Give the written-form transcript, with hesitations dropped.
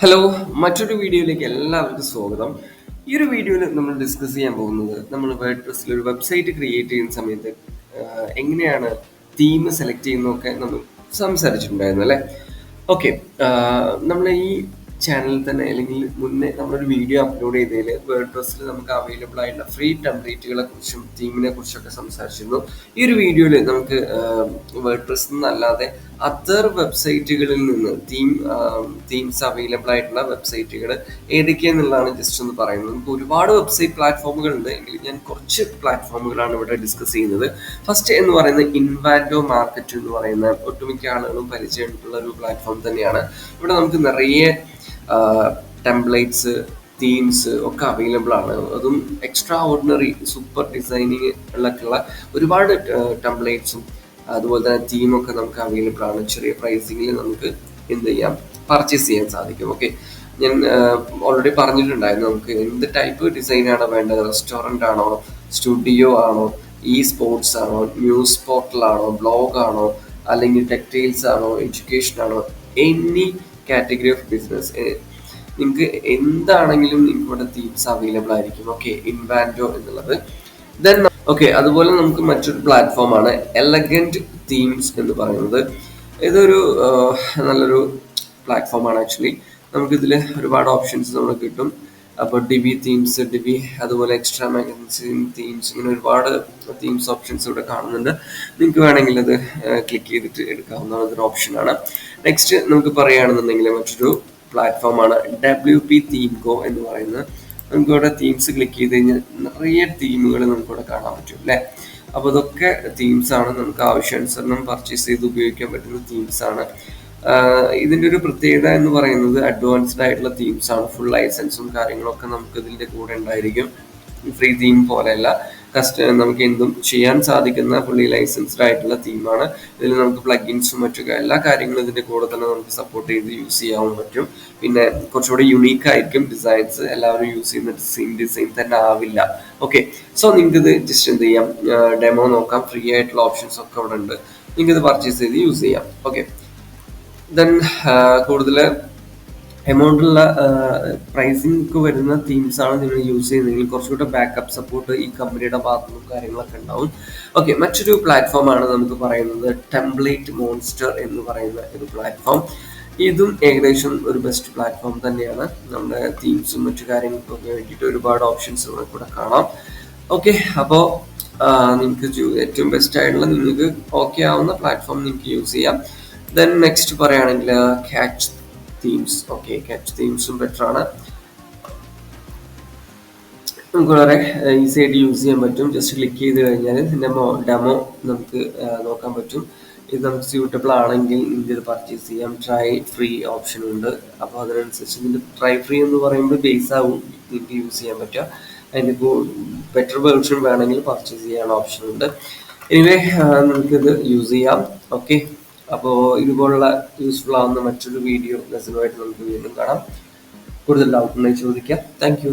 Hello, മറ്റൊരു വീഡിയോയിലേക്ക് എല്ലാവർക്കും സ്വാഗതം. ഈ ഒരു വീഡിയോയിൽ നമ്മൾ ഡിസ്കസ് ചെയ്യാൻ പോകുന്നത് നമ്മൾ വേർഡ്പ്രസ്സിൽ ഒരു വെബ്സൈറ്റ് ക്രിയേറ്റ് ചെയ്യുന്ന സമയത്ത് എങ്ങനെയാണ് തീം സെലക്ട് ചെയ്യുന്നതൊക്കെ നമ്മൾ സംസാരിച്ചിട്ടുണ്ടായിരുന്നു അല്ലേ? ഓക്കെ, നമ്മൾ ഈ ചാനലിൽ തന്നെ അല്ലെങ്കിൽ മുന്നേ നമ്മളൊരു വീഡിയോ അപ്ലോഡ് ചെയ്തതിൽ വേർഡ്പ്രസ്സിൽ നമുക്ക് അവൈലബിൾ ആയിട്ടുള്ള ഫ്രീ ടെംപ്ലേറ്റുകളെ കുറിച്ചും തീമിനെ കുറിച്ചൊക്കെ സംസാരിച്ചിരുന്നു. ഈ ഒരു വീഡിയോയിൽ നമുക്ക് വേർഡ്പ്രസ്സിൽ നിന്നല്ലാതെ അതർ വെബ്സൈറ്റുകളിൽ നിന്ന് തീംസ് അവൈലബിൾ ആയിട്ടുള്ള വെബ്സൈറ്റുകൾ ഏതൊക്കെയാണെന്നുള്ളതാണ് ജസ്റ്റ് ഒന്ന് പറയുന്നത്. നമുക്ക് ഒരുപാട് വെബ്സൈറ്റ് പ്ലാറ്റ്ഫോമുകൾ ഉണ്ട് എങ്കിൽ ഞാൻ കുറച്ച് പ്ലാറ്റ്ഫോമുകളാണ് ഇവിടെ ഡിസ്കസ് ചെയ്യുന്നത്. ഫസ്റ്റ് എന്ന് പറയുന്നത് ഇൻവാൻഡോ മാർക്കറ്റ് എന്ന് പറയുന്ന ഒട്ടുമിക്ക ആളുകളും പരിചയപ്പെട്ടുള്ള ഒരു പ്ലാറ്റ്ഫോം തന്നെയാണ്. ഇവിടെ നമുക്ക് നിറയെ ടെംപ്ലേറ്റ്സ് തീംസ് ഒക്കെ അവൈലബിൾ ആണ്. അതും എക്സ്ട്രാ ഓർഡിനറി സൂപ്പർ ഡിസൈനിങ് ഉള്ള ഒരുപാട് ടെംപ്ലേറ്റ്സും അതുപോലെ തന്നെ തീമൊക്കെ നമുക്ക് അവൈലബിൾ ആണ്. ചെറിയ പ്രൈസിങ്ങിൽ നമുക്ക് എന്ത് ചെയ്യാം, പർച്ചേസ് ചെയ്യാൻ സാധിക്കും. ഓക്കെ, ഞാൻ ഓൾറെഡി പറഞ്ഞിട്ടുണ്ടായിരുന്നു നമുക്ക് എന്ത് ടൈപ്പ് ഡിസൈനാണ് വേണ്ടത്. റെസ്റ്റോറൻ്റ് ആണോ, സ്റ്റുഡിയോ ആണോ, ഇ സ്പോർട്സ് ആണോ, ന്യൂസ് പോർട്ടൽ ആണോ, ബ്ലോഗ് ആണോ, അല്ലെങ്കിൽ ടെക്സ്റ്റൈൽസ് ആണോ, എഡ്യൂക്കേഷൻ ആണോ, എനി കാറ്റഗറി ഓഫ് ബിസിനസ് നിങ്ങൾക്ക് എന്താണെങ്കിലും നിങ്ങൾക്ക് ഇവിടെ തീംസ് അവൈലബിൾ ആയിരിക്കും. ഓക്കെ, ഇൻവാൻഡോ എന്നുള്ളത്. ദെൻ ഓക്കെ, അതുപോലെ നമുക്ക് മറ്റൊരു പ്ലാറ്റ്ഫോമാണ് എലഗൻറ്റ് തീംസ് എന്ന് പറയുന്നത്. ഇതൊരു നല്ലൊരു പ്ലാറ്റ്ഫോമാണ് ആക്ച്വലി. നമുക്കിതിൽ ഒരുപാട് ഓപ്ഷൻസ് നമുക്ക് കിട്ടും. അപ്പോൾ ഡിവി തീംസ്, ഡിവി അതുപോലെ എക്സ്ട്രാ മാഗസിൻ തീംസ്, ഇങ്ങനെ ഒരുപാട് തീംസ് ഓപ്ഷൻസ് ഇവിടെ കാണുന്നുണ്ട്. നിങ്ങൾക്ക് വേണമെങ്കിൽ അത് ക്ലിക്ക് ചെയ്തിട്ട് എടുക്കാവുന്ന ഒരു ഓപ്ഷനാണ്. നെക്സ്റ്റ് നമുക്ക് പറയുകയാണെന്നുണ്ടെങ്കിൽ മറ്റൊരു പ്ലാറ്റ്ഫോമാണ് WP തീം ഗോ എന്ന് പറയുന്നത്. നമുക്കിവിടെ തീംസ് ക്ലിക്ക് ചെയ്ത് കഴിഞ്ഞാൽ നിറയെ തീമുകൾ നമുക്കിവിടെ കാണാൻ പറ്റും അല്ലേ? അപ്പോൾ ഇതൊക്കെ തീംസ് ആണ്, നമുക്ക് ആവശ്യാനുസരണം പർച്ചേസ് ചെയ്ത് ഉപയോഗിക്കാൻ പറ്റുന്ന തീംസ് ആണ്. ഇതിൻ്റെ ഒരു പ്രത്യേകത എന്ന് പറയുന്നത് അഡ്വാൻസ്ഡ് ആയിട്ടുള്ള തീംസ് ആണ്. ഫുൾ ലൈസൻസും കാര്യങ്ങളൊക്കെ നമുക്ക് ഇതിൻ്റെ കൂടെ ഉണ്ടായിരിക്കും. ഫ്രീ തീം പോലെയല്ല, നമുക്ക് എന്തും ചെയ്യാൻ സാധിക്കുന്ന ഫുള്ളി ലൈസൻസ്ഡ് ആയിട്ടുള്ള തീമാണ്. ഇതിൽ നമുക്ക് പ്ലഗിൻസും മറ്റു എല്ലാ കാര്യങ്ങളും ഇതിൻ്റെ കൂടെ തന്നെ നമുക്ക് സപ്പോർട്ട് ചെയ്ത് യൂസ് ചെയ്യാൻ പറ്റും. പിന്നെ കുറച്ചുകൂടി യുണീക്ക് ആയിരിക്കും ഡിസൈൻസ്. എല്ലാവരും യൂസ് ചെയ്യുന്ന സെയിം ഡിസൈൻ തന്നെ ആവില്ല. ഓക്കെ, സോ നിങ്ങൾക്ക് ഇത് ജസ്റ്റ് എന്ത് ചെയ്യാം, ഡെമോ നോക്കാം. ഫ്രീ ആയിട്ടുള്ള ഓപ്ഷൻസ് ഒക്കെ അവിടെ ഉണ്ട്, നിങ്ങൾക്ക് ഇത് പർച്ചേസ് ചെയ്ത് യൂസ് ചെയ്യാം. ഓക്കെ, ദെൻ കൂടുതൽ എമൗണ്ടുള്ള പ്രൈസിങ് വരുന്ന തീംസ് ആണ് നിങ്ങൾ യൂസ് ചെയ്യുന്നതെങ്കിൽ കുറച്ചുകൂടെ ബാക്കപ്പ് സപ്പോർട്ട് ഈ കമ്പനിയുടെ ഭാഗത്തുനിന്നും കാര്യങ്ങളൊക്കെ ഉണ്ടാവും. ഓക്കെ, മറ്റൊരു പ്ലാറ്റ്ഫോമാണ് നമുക്ക് പറയുന്നത് ടെംപ്ലേറ്റ് മോൺസ്റ്റർ എന്ന് പറയുന്ന ഒരു പ്ലാറ്റ്ഫോം. ഇതും ഏകദേശം ഒരു ബെസ്റ്റ് പ്ലാറ്റ്ഫോം തന്നെയാണ്. നമ്മുടെ തീംസും മറ്റു കാര്യങ്ങൾക്കൊക്കെ വേണ്ടിയിട്ട് ഒരുപാട് ഓപ്ഷൻസ് ഇവിടെ കാണാം. ഓക്കെ, അപ്പോൾ നിങ്ങൾക്ക് ഏറ്റവും ബെസ്റ്റ് ആയിട്ടുള്ള നിങ്ങൾക്ക് ഓക്കെ ആവുന്ന പ്ലാറ്റ്ഫോം നിങ്ങൾക്ക് യൂസ് ചെയ്യാം. ദെൻ നെക്സ്റ്റ് പറയുകയാണെങ്കിൽ ക്യാച്ച് തീംസ്. ഓക്കെ, ക്യാച്ച് തീംസും ബെറ്റർ ആണ്. നമുക്ക് വളരെ ഈസി ആയിട്ട് യൂസ് ചെയ്യാൻ പറ്റും. ജസ്റ്റ് ക്ലിക്ക് ചെയ്ത് കഴിഞ്ഞാൽ ഡെമോ നമുക്ക് നോക്കാൻ പറ്റും. ഇത് നമുക്ക് സ്യൂട്ടബിൾ ആണെങ്കിൽ നിങ്ങൾക്ക് ഇത് പർച്ചേസ് ചെയ്യാം. ട്രൈ ഫ്രീ ഓപ്ഷൻ ഉണ്ട്. അപ്പോൾ അതിനനുസരിച്ച് ഇതിൻ്റെ ട്രൈ ഫ്രീ എന്ന് പറയുമ്പോൾ ബേസ് ആവും നിങ്ങൾക്ക് യൂസ് ചെയ്യാൻ പറ്റുക. അതിൻ്റെ ബെറ്റർ വേർഷൻ വേണമെങ്കിൽ പർച്ചേസ് ചെയ്യാൻ ഓപ്ഷൻ ഉണ്ട്. എനിവേ നമുക്കിത് യൂസ് ചെയ്യാം. ഓക്കെ, അപ്പോൾ ഇതുപോലുള്ള യൂസ്ഫുൾ ആവുന്ന മറ്റൊരു വീഡിയോ ലെസനുമായിട്ട് നമുക്ക് വീണ്ടും കാണാം. കൂടുതൽ ഡൗട്ട് ഉണ്ടെങ്കിൽ ചോദിക്കാം. Thank you.